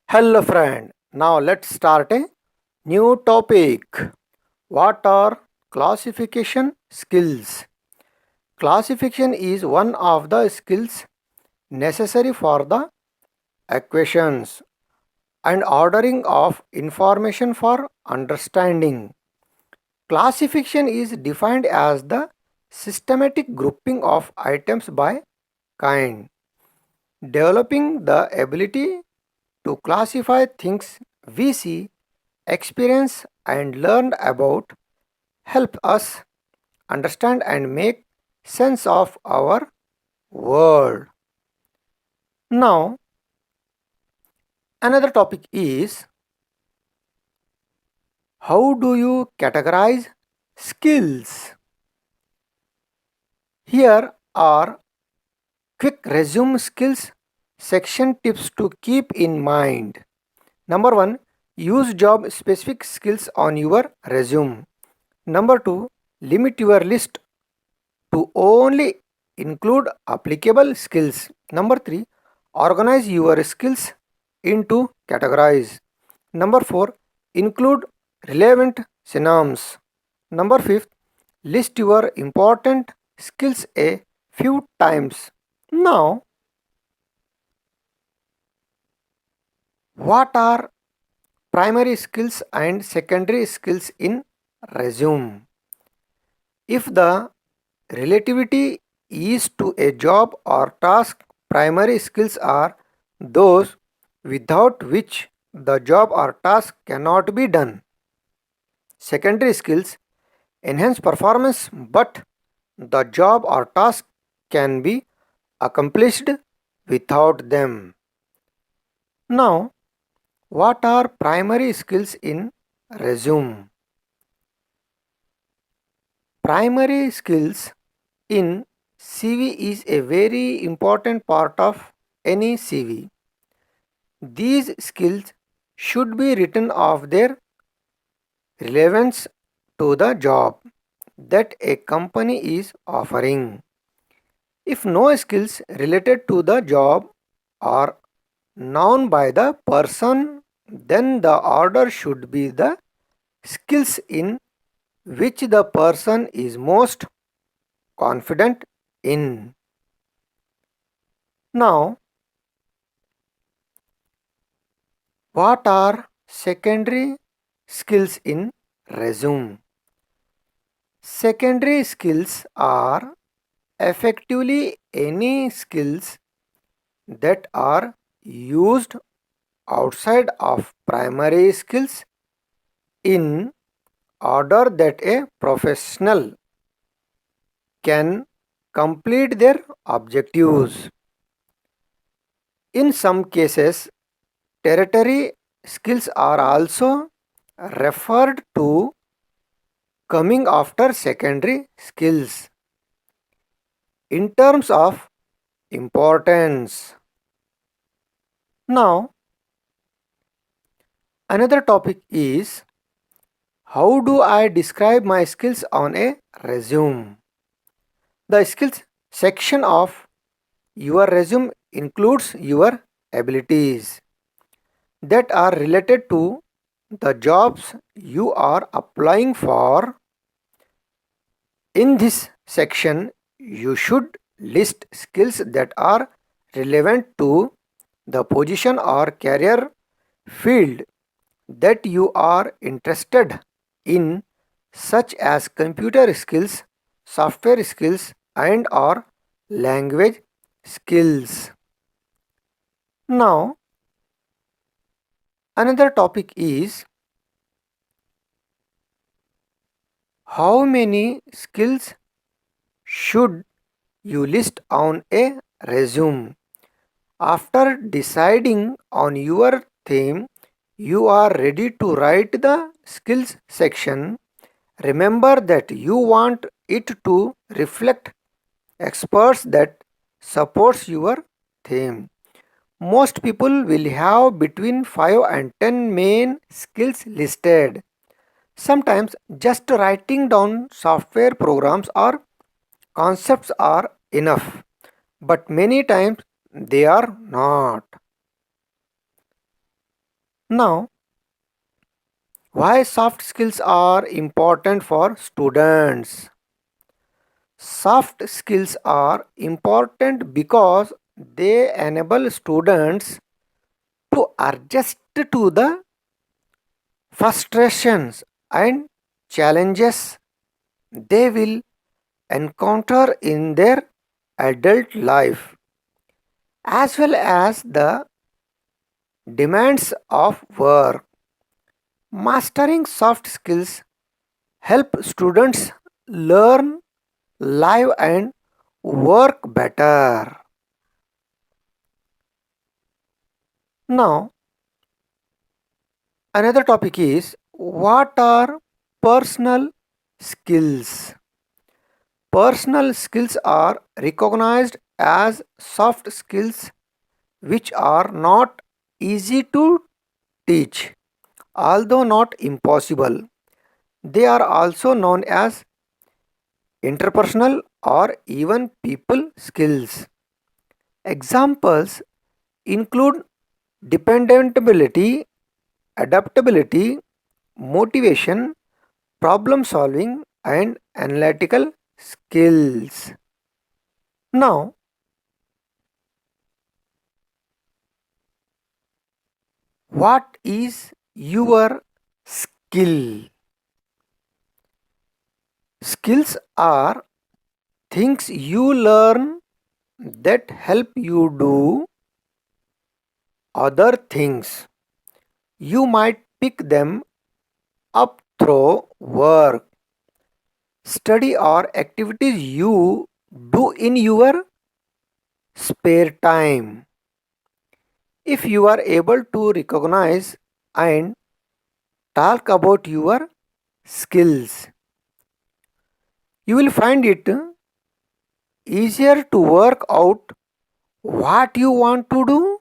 Hello friend, now let's start a new topic. What are classification skills? Classification is one of the skills necessary for the equations and ordering of information for understanding. Classification is defined as the systematic grouping of items by kind, developing the ability to classify things we see, experience, and learn about help us understand and make sense of our world. Now, another topic is how do you categorize skills? Here are quick resume skills section tips to keep in mind. Number 1, use job specific skills on your resume. Number 2, limit your list to only include applicable skills. Number 3, organize your skills into categories. Number 4, include relevant synonyms. Number 5, list your important skills a few times. Now, what are primary skills and secondary skills in resume? If the relativity is to a job or task, primary skills are those without which the job or task cannot be done. Secondary skills enhance performance, but the job or task can be accomplished without them. Now, what are primary skills in resume? Primary skills in CV is a very important part of any CV. These skills should be written of their relevance to the job that a company is offering. If no skills related to the job are known by the person, then the order should be the skills in which the person is most confident in. Now, what are secondary skills in resume? Secondary skills are effectively any skills that are used outside of primary skills in order that a professional can complete their objectives. In some cases, territory skills are also referred to coming after secondary skills. In terms of importance, now another topic is how do I describe my skills on a resume? The skills section of your resume includes your abilities that are related to the jobs you are applying for. In this section, you should list skills that are relevant to the position or career field that you are interested in, such as computer skills, software skills, and or language skills. Now, another topic is how many skills should you list on a resume? After deciding on your theme, you are ready to write the skills section. Remember that you want it to reflect experts that supports your theme. Most people will have between 5 and 10 main skills listed. Sometimes just writing down software programs or concepts are enough, but many times they are not. Now, why soft skills are important for students? Soft skills are important because they enable students to adjust to the frustrations and challenges they will encounter in their adult life, as well as the demands of work. Mastering soft skills help students learn, live and work better. Now, another topic is what are personal skills? Personal skills are recognized as soft skills which are not easy to teach, although not impossible. They are also known as interpersonal or even people skills. Examples include dependability, adaptability, motivation, problem solving, and analytical skills. Now, what is your skill? Skills are things you learn that help you do other things. You might pick them up through work, study, or activities you do in your spare time. If you are able to recognize and talk about your skills, you will find it easier to work out what you want to do